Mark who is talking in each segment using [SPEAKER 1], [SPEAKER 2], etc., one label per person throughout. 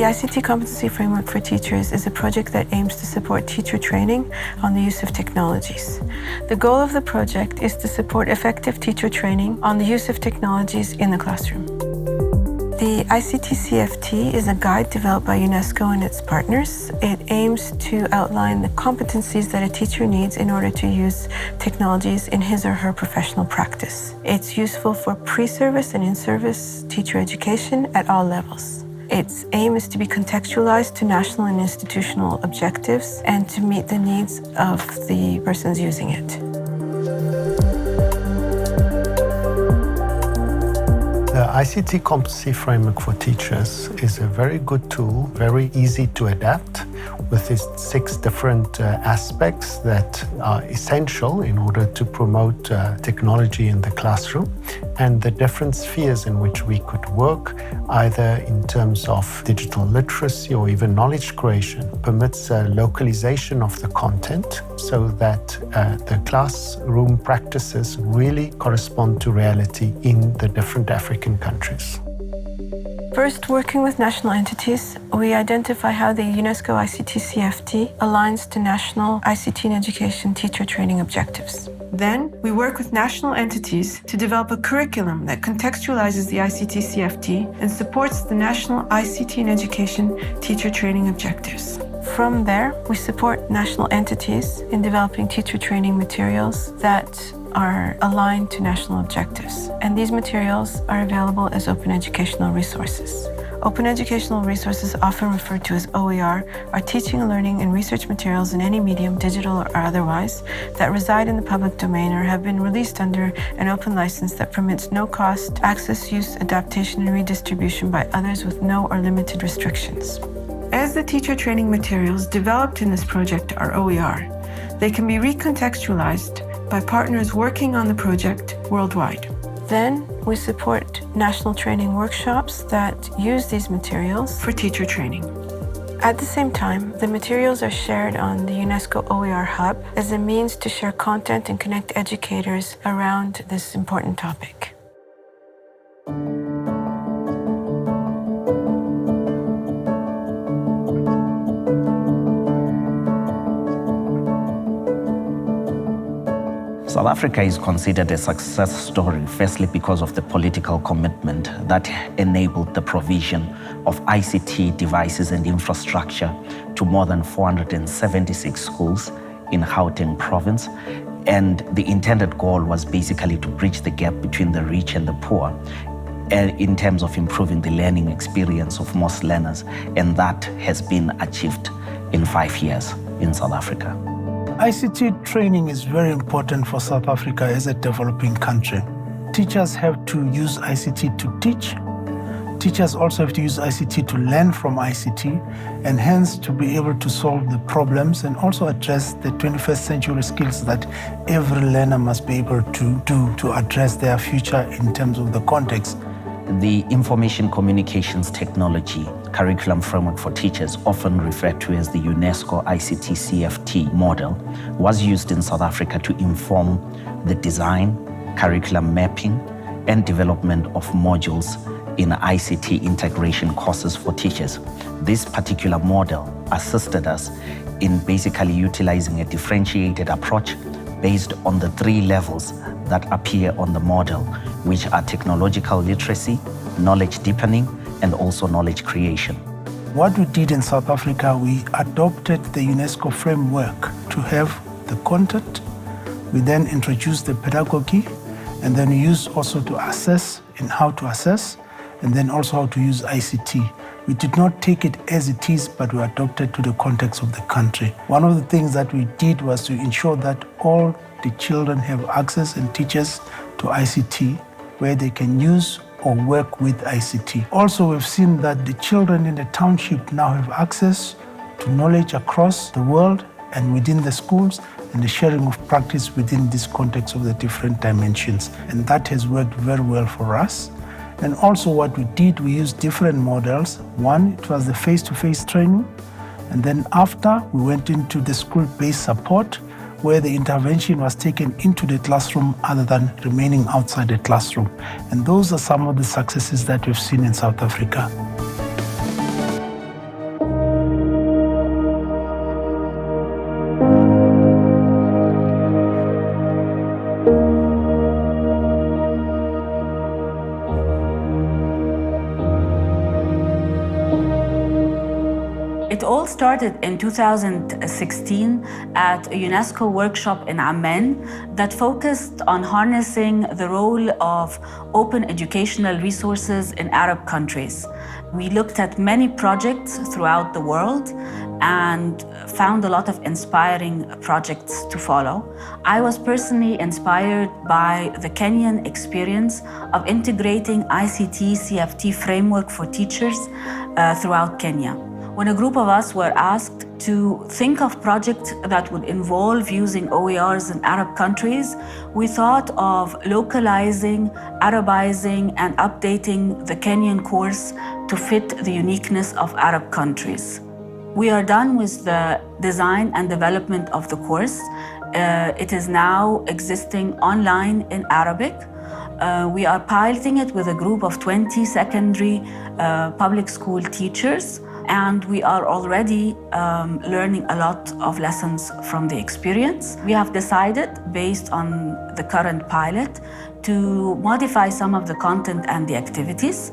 [SPEAKER 1] The ICT Competency Framework for Teachers is a project that aims to support teacher training on the use of technologies. The goal of the project is to support effective teacher training on the use of technologies in the classroom. The ICT CFT is a guide developed by UNESCO and its partners. It aims to outline the competencies that a teacher needs in order to use technologies in his or her professional practice. It's useful for pre-service and in-service teacher education at all levels. Its aim is to be contextualized to national and institutional objectives and to meet the needs of the persons using it.
[SPEAKER 2] The ICT Competency Framework for Teachers is a very good tool, very easy to adapt, with its 6 different aspects that are essential in order to promote technology in the classroom, and the different spheres in which we could work, either in terms of digital literacy or even knowledge creation, permits localization of the content so that the classroom practices really correspond to reality in the different African countries.
[SPEAKER 1] First, working with national entities, we identify how the UNESCO ICT CFT aligns to national ICT in education teacher training objectives. Then, we work with national entities to develop a curriculum that contextualizes the ICT CFT and supports the national ICT in education teacher training objectives. From there, we support national entities in developing teacher training materials that are aligned to national objectives. And these materials are available as open educational resources. Open educational resources, often referred to as OER, are teaching, learning, and research materials in any medium, digital or otherwise, that reside in the public domain or have been released under an open license that permits no cost, access, use, adaptation, and redistribution by others with no or limited restrictions. As the teacher training materials developed in this project are OER, they can be recontextualized by partners working on the project worldwide. Then we support national training workshops that use these materials for teacher training. At the same time, the materials are shared on the UNESCO OER Hub as a means to share content and connect educators around this important topic.
[SPEAKER 3] South Africa is considered a success story, firstly because of the political commitment that enabled the provision of ICT devices and infrastructure to more than 476 schools in Gauteng province. And the intended goal was basically to bridge the gap between the rich and the poor in terms of improving the learning experience of most learners. And that has been achieved in 5 years in South Africa.
[SPEAKER 4] ICT training is very important for South Africa as a developing country. Teachers have to use ICT to teach. Teachers also have to use ICT to learn from ICT, and hence to be able to solve the problems and also address the 21st century skills that every learner must be able to do to address their future in terms of the context.
[SPEAKER 3] The Information Communications Technology Curriculum Framework for Teachers, often referred to as the UNESCO ICT CFT model, was used in South Africa to inform the design, curriculum mapping, and development of modules in ICT integration courses for teachers. This particular model assisted us in basically utilizing a differentiated approach based on the 3 levels that appear on the model, which are technological literacy, knowledge deepening, and also knowledge creation.
[SPEAKER 4] What we did in South Africa, we adopted the UNESCO framework to have the content. We then introduced the pedagogy, and then we used also to assess and how to assess, and then also how to use ICT. We did not take it as it is, but we adopted to the context of the country. One of the things that we did was to ensure that all the children have access and teachers to ICT where they can use or work with ICT. Also, we've seen that the children in the township now have access to knowledge across the world and within the schools, and the sharing of practice within this context of the different dimensions. And that has worked very well for us. And also what we did, we used different models. One, it was the face-to-face training. And then after, we went into the school-based support, where the intervention was taken into the classroom other than remaining outside the classroom. And those are some of the successes that we've seen in South Africa.
[SPEAKER 5] It all started in 2016 at a UNESCO workshop in Amman that focused on harnessing the role of open educational resources in Arab countries. We looked at many projects throughout the world and found a lot of inspiring projects to follow. I was personally inspired by the Kenyan experience of integrating ICT CFT framework for teachers throughout Kenya. When a group of us were asked to think of projects that would involve using OERs in Arab countries, we thought of localizing, Arabizing, and updating the Kenyan course to fit the uniqueness of Arab countries. We are done with the design and development of the course. It is now existing online in Arabic. We are piloting it with a group of 20 secondary public school teachers, and we are already learning a lot of lessons from the experience. We have decided, based on the current pilot, to modify some of the content and the activities.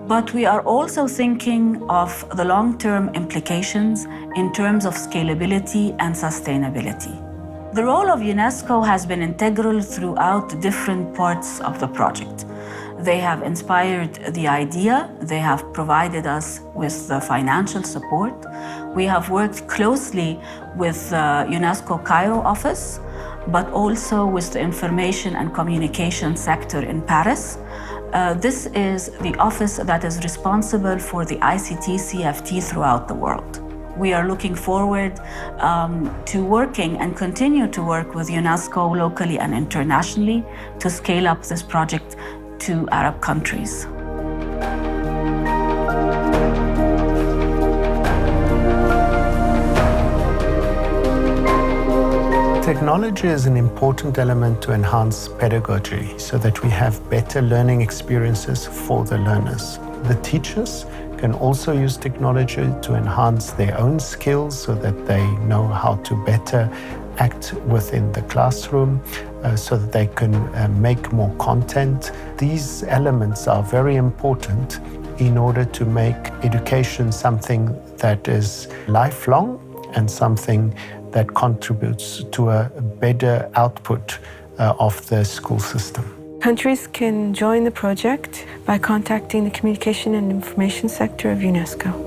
[SPEAKER 5] But we are also thinking of the long-term implications in terms of scalability and sustainability. The role of UNESCO has been integral throughout the different parts of the project. They have inspired the idea, they have provided us with the financial support. We have worked closely with the UNESCO Cairo office, but also with the information and communication sector in Paris. This is the office that is responsible for the ICT CFT throughout the world. We are looking forward to working and continue to work with UNESCO locally and internationally to scale up this project to Arab countries.
[SPEAKER 2] Technology is an important element to enhance pedagogy so that we have better learning experiences for the learners. The teachers can also use technology to enhance their own skills so that they know how to better act within the classroom, so that they can make more content. These elements are very important in order to make education something that is lifelong and something that contributes to a better output of the school system.
[SPEAKER 1] Countries can join the project by contacting the Communication and Information Sector of UNESCO.